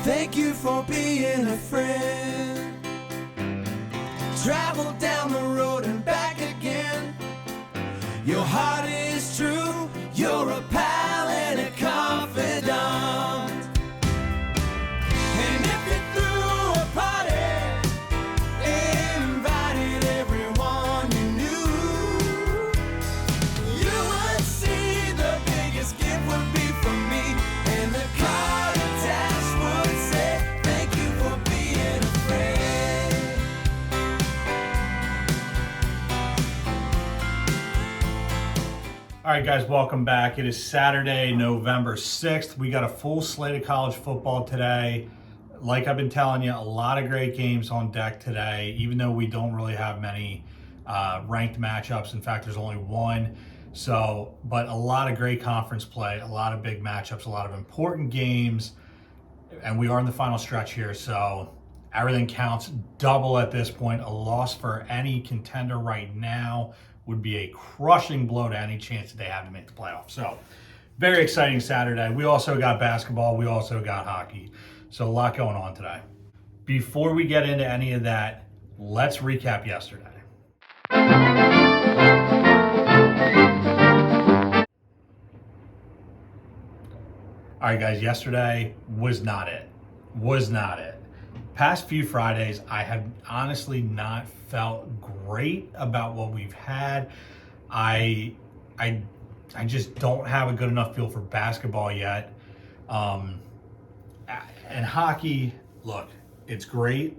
Thank you for being a friend. Travel down the road and back again. Your heart is true. You're a pal and a confidant. And if you threw a party, invited everyone you knew, you would see the biggest gift would be from me, and the card attached would say, thank you for being a friend. All right, guys, welcome back. It is Saturday, November 6th. We got a full slate of college football today. Like I've been telling you, a lot of great games on deck today, even though we don't really have many ranked matchups. In fact, there's only one. But a lot of great conference play, a lot of big matchups, a lot of important games, and we are in the final stretch here, so everything counts double at this point. A loss for any contender right now would be a crushing blow to any chance that they have to make the playoffs. So, very exciting Saturday. We also got basketball. We also got hockey. So, a lot going on today. Before we get into any of that, let's recap yesterday. All right, guys, yesterday was not it. Past few Fridays, I have honestly not felt great about what we've had. I just don't have a good enough feel for basketball yet. And hockey, look, it's great.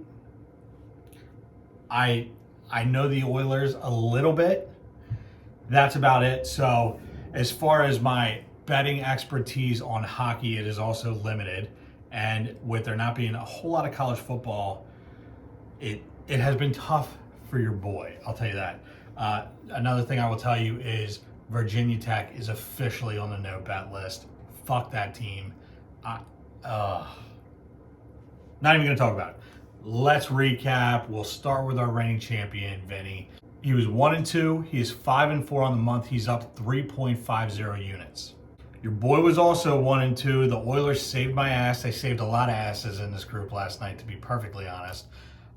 I know the Oilers a little bit. That's about it. So as far as my betting expertise on hockey, it is also limited. And with there not being a whole lot of college football, it has been tough for your boy, I'll tell you that. Another thing I will tell you is Virginia Tech is officially on the no bet list. Fuck that team. Not even going to talk about it. Let's recap. We'll start with our reigning champion, Vinny. He was 1-2. He is 5-4 on the month. He's up 3.50 units. Your boy was also 1-2. The Oilers saved my ass. They saved a lot of asses in this group last night, to be perfectly honest.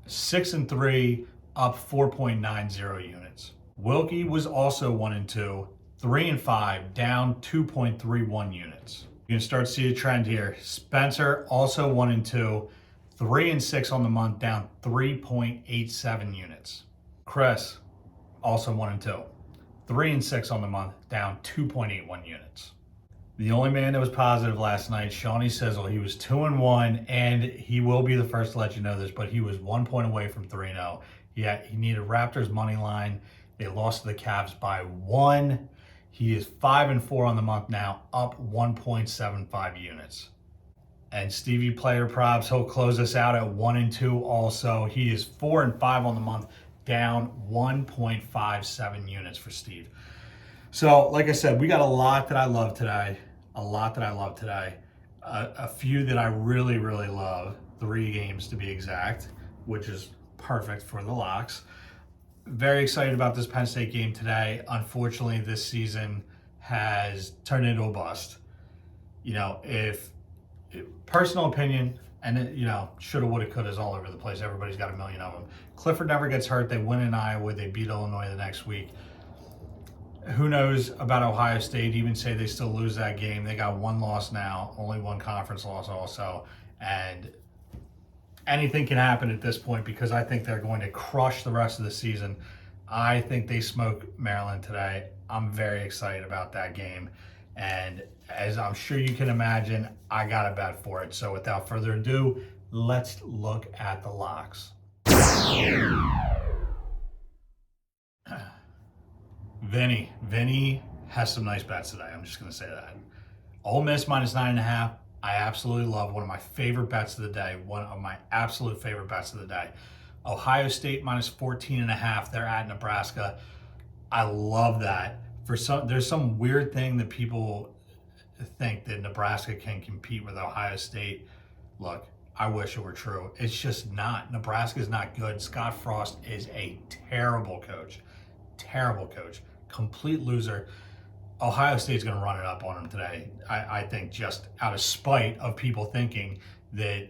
6-3, up 4.90 units. Wilkie was also 1-2. 3-5, down 2.31 units. You can start to see a trend here. Spencer also 1-2. 3-6 on the month, down 3.87 units. Chris also 1-2. 3-6 on the month, down 2.81 units. The only man that was positive last night, Shawnee Sizzle, he was 2-1, and he will be the first to let you know this, but he was 1 point away from 3-0. He needed Raptors money line. They lost to the Cavs by 1. He is 5-4 on the month now, up 1.75 units. And Stevie Player Props, he'll close us out at 1-2 also. He is 4-5 on the month, down 1.57 units for Steve. So, like I said, we got a lot that I love today. A few that I really, really love. 3 games to be exact, which is perfect for the locks. Very excited about this Penn State game today. Unfortunately, this season has turned into a bust. You know, if personal opinion, and it, shoulda, woulda, coulda is all over the place. Everybody's got a million of them. Clifford never gets hurt. They win in Iowa. They beat Illinois the next week. Who knows about Ohio State? Even say they still lose that game. They got 1 loss now, only 1 conference loss also. And anything can happen at this point because I think they're going to crush the rest of the season. I think they smoke Maryland today. I'm very excited about that game. And as I'm sure you can imagine, I got a bet for it. So without further ado, let's look at the locks. Vinny has some nice bets today. I'm just going to say that. Ole Miss -9.5. I absolutely love. One of my favorite bets of the day. One of my absolute favorite bets of the day. Ohio State -14.5. They're at Nebraska. I love that. There's some weird thing that people think that Nebraska can compete with Ohio State. Look, I wish it were true. It's just not. Nebraska's not good. Scott Frost is a terrible coach. Complete loser. Ohio State's going to run it up on them today. I think just out of spite of people thinking that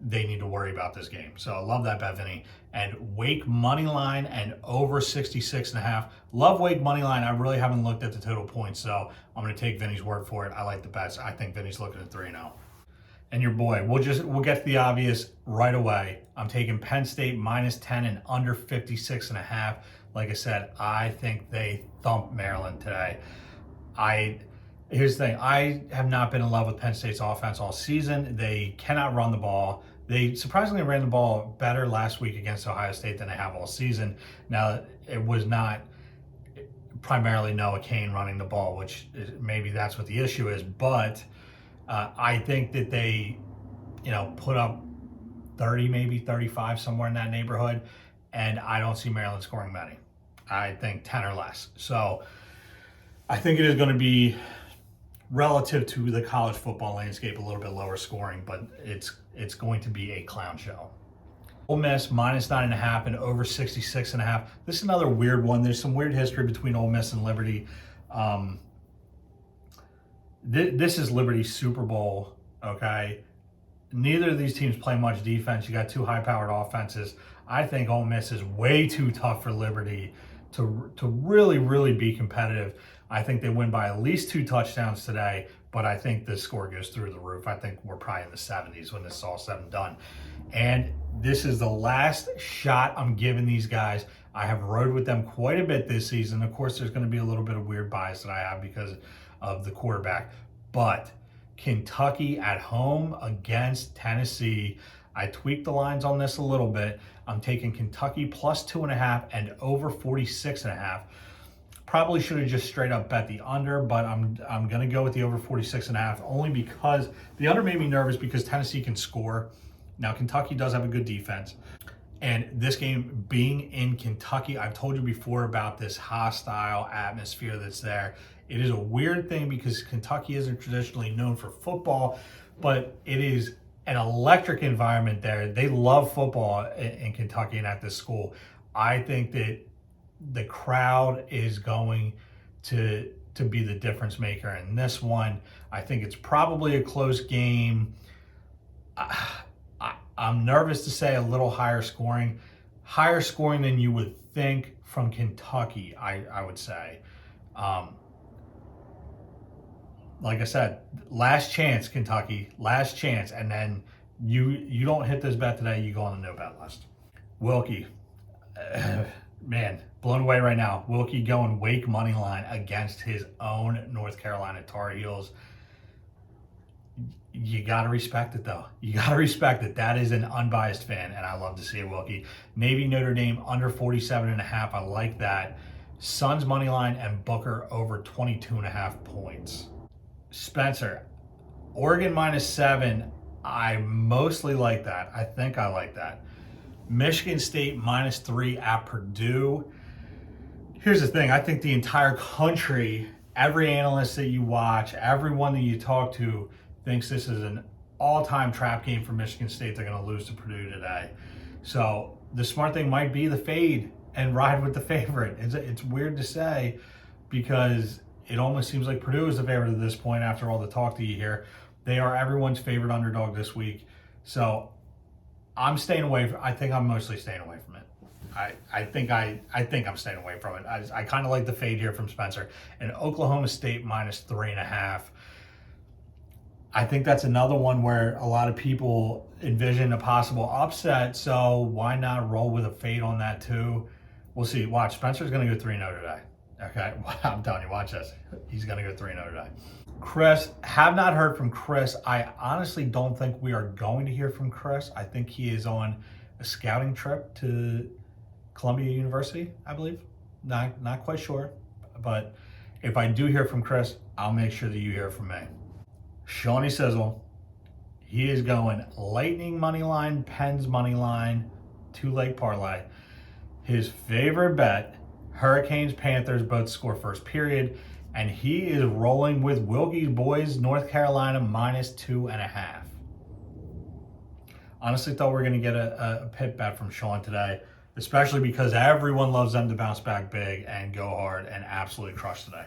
they need to worry about this game. So I love that bet, Vinny. And Wake money line and over 66.5. Love Wake money line. I really haven't looked at the total points, so I'm going to take Vinny's word for it. I like the bets. I think Vinny's looking at 3-0. And your boy, we'll get to the obvious right away. I'm taking Penn State minus 10 and under 56.5. Like I said, I think they thump Maryland today. Here's the thing. I have not been in love with Penn State's offense all season. They cannot run the ball. They surprisingly ran the ball better last week against Ohio State than they have all season. Now, it was not primarily Noah Cain running the ball, which maybe that's what the issue is. But I think that they, put up 30, maybe 35, somewhere in that neighborhood. And I don't see Maryland scoring many. I think 10 or less. So I think it is going to be, relative to the college football landscape, a little bit lower scoring, but it's going to be a clown show. Ole Miss minus 9.5 and over 66.5. This is another weird one. There's some weird history between Ole Miss and Liberty. This is Liberty's Super Bowl, okay? Neither of these teams play much defense. You got two high-powered offenses. I think Ole Miss is way too tough for Liberty to really, really be competitive. I think they win by at least 2 touchdowns today, but I think the score goes through the roof. I think we're probably in the 70s when this is all said and done. And this is the last shot I'm giving these guys. I have rode with them quite a bit this season. Of course, there's going to be a little bit of weird bias that I have because of the quarterback. But Kentucky at home against Tennessee. I tweaked the lines on this a little bit. I'm taking Kentucky plus 2.5 and over 46.5. Probably should have just straight up bet the under, but I'm going to go with the over 46.5 only because the under made me nervous because Tennessee can score. Now, Kentucky does have a good defense. And this game being in Kentucky, I've told you before about this hostile atmosphere that's there. It is a weird thing because Kentucky isn't traditionally known for football, but it is an electric environment there. They love football in Kentucky and at this school. I think that the crowd is going to be the difference maker in this one. I think it's probably a close game. I'm nervous to say a little higher scoring than you would think from Kentucky, I would say. Like I said, last chance, Kentucky, last chance. And then you don't hit this bet today, you go on the no bet list. Wilkie, man, blown away right now. Wilkie going Wake money line against his own North Carolina Tar Heels. You got to respect it, though. You got to respect it. That is an unbiased fan, and I love to see it, Wilkie. Navy Notre Dame under 47.5. I like that. Suns money line and Booker over 22.5 points. Spencer, Oregon minus 7. I mostly like that. I think I like that. Michigan State minus 3 at Purdue. Here's the thing. I think the entire country, every analyst that you watch, everyone that you talk to, thinks this is an all-time trap game for Michigan State. They're going to lose to Purdue today. So the smart thing might be the fade and ride with the favorite. It's weird to say because it almost seems like Purdue is the favorite at this point after all the talk that you hear. They are everyone's favorite underdog this week. So I'm staying away. I think I'm mostly staying away from it. I think I'm staying away from it. I kind of like the fade here from Spencer. And Oklahoma State minus 3.5. I think that's another one where a lot of people envision a possible upset. So why not roll with a fade on that too? We'll see. Watch, Spencer's going to go 3-0 today. Okay, I'm telling you, watch this. He's going to go 3-0 today. Chris, have not heard from Chris. I honestly don't think we are going to hear from Chris. I think he is on a scouting trip to Columbia University, I believe. Not quite sure. But if I do hear from Chris, I'll make sure that you hear from me. Shawnee Sizzle, he is going Lightning money line, Pens money line, 2-leg parlay. His favorite bet, Hurricanes, Panthers, both score first period. And he is rolling with Wilkie's boys, North Carolina, minus 2.5. Honestly thought we were going to get a pit bet from Sean today, especially because everyone loves them to bounce back big and go hard and absolutely crush today.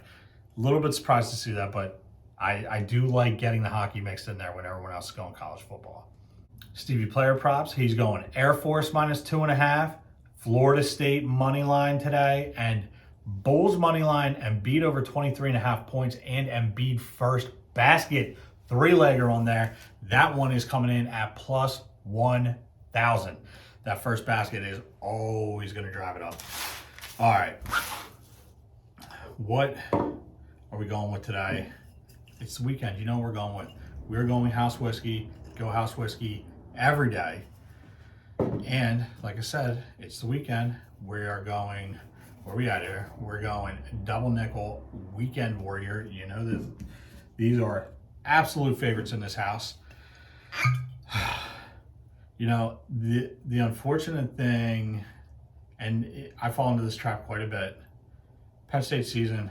A little bit surprised to see that, but I do like getting the hockey mixed in there when everyone else is going college football. Stevie player props, he's going Air Force -2.5, Florida State money line today, and Bulls money line, Embiid over 23.5 points, and Embiid first basket 3-legger on there. That one is coming in at +1,000. That first basket is always going to drive it up. All right. What are we going with today? It's the weekend. You know what we're going with. We're going house whiskey. Go house whiskey every day. And like I said, it's the weekend. We are going, where are we at here? We're going double nickel weekend warrior. You know this. These are absolute favorites in this house. You know, the unfortunate thing, and I fall into this trap quite a bit, Penn State season,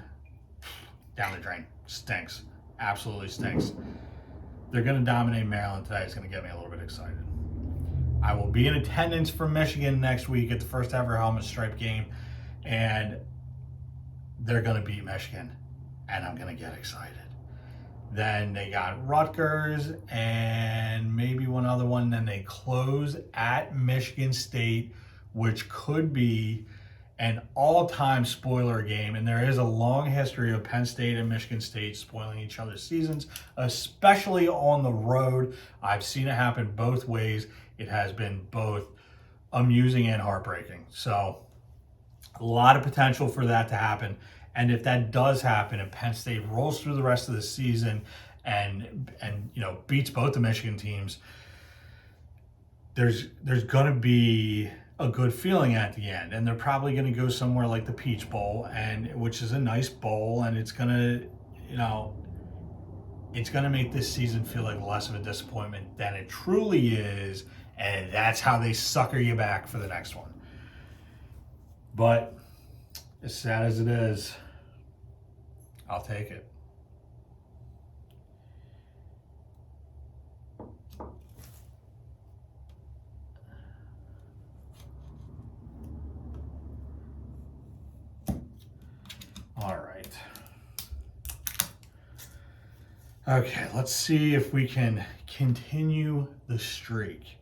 down the drain, stinks, absolutely stinks. They're going to dominate Maryland today. It's going to get me a little bit excited. I will be in attendance for Michigan next week at the first ever helmet stripe game, and they're going to beat Michigan, and I'm going to get excited. Then they got Rutgers and maybe one other one. Then they close at Michigan State, which could be an all-time spoiler game. And there is a long history of Penn State and Michigan State spoiling each other's seasons, especially on the road. I've seen it happen both ways. It has been both amusing and heartbreaking. So a lot of potential for that to happen. And if that does happen and Penn State rolls through the rest of the season and you know beats both the Michigan teams, there's going to be a good feeling at the end, and they're probably going to go somewhere like the Peach Bowl, and which is a nice bowl, and it's going to, you know, it's going to make this season feel like less of a disappointment than it truly is, and that's how they sucker you back for the next one. But as sad as it is, I'll take it. All right. Okay, let's see if we can continue the streak.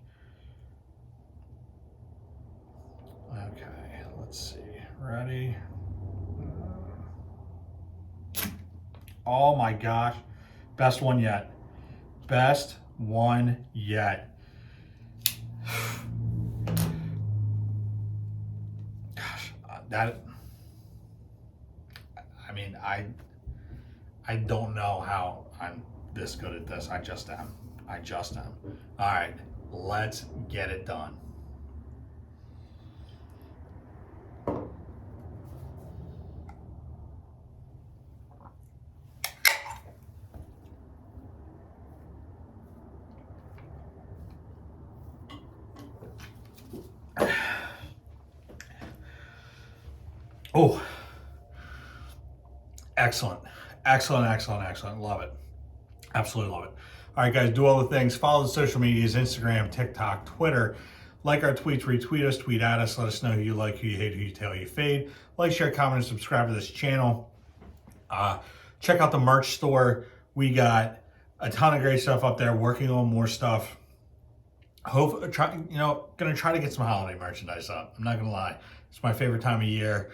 Okay, let's see. Ready? Oh my gosh. Best one yet. Best one yet. Gosh, I mean, I don't know how I'm this good at this. I just am. All right, let's get it done. Oh, excellent. Love it. Absolutely love it. All right, guys, do all the things. Follow the social medias, Instagram, TikTok, Twitter. Like our tweets, retweet us, tweet at us. Let us know who you like, who you hate, who you tell, who you fade. Like, share, comment, and subscribe to this channel. Check out the merch store. We got a ton of great stuff up there, working on more stuff. Gonna try to get some holiday merchandise up. I'm not gonna lie. It's my favorite time of year.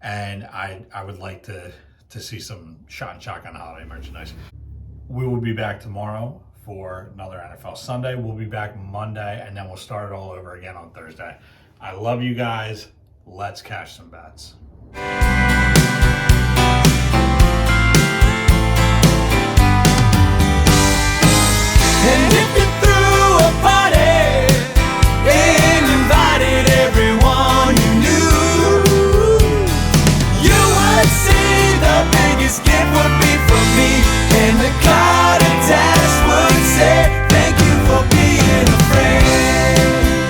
And I would like to see some shot and shotgun holiday merchandise. We will be back tomorrow for another NFL Sunday. We'll be back Monday, and then we'll start it all over again on Thursday. I love you guys. Let's cash some bets. And if you threw a party and invited everyone you knew, you would see the biggest gift would be from me, and the card attached would say, thank you for being a friend.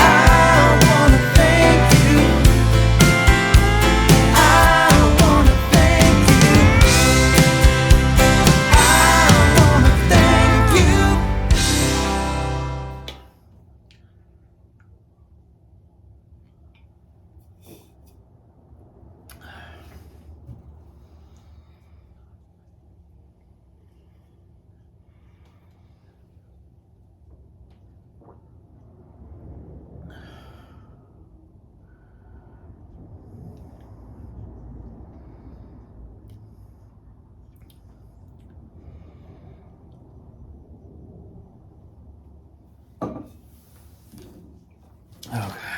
I wanna thank you. Okay.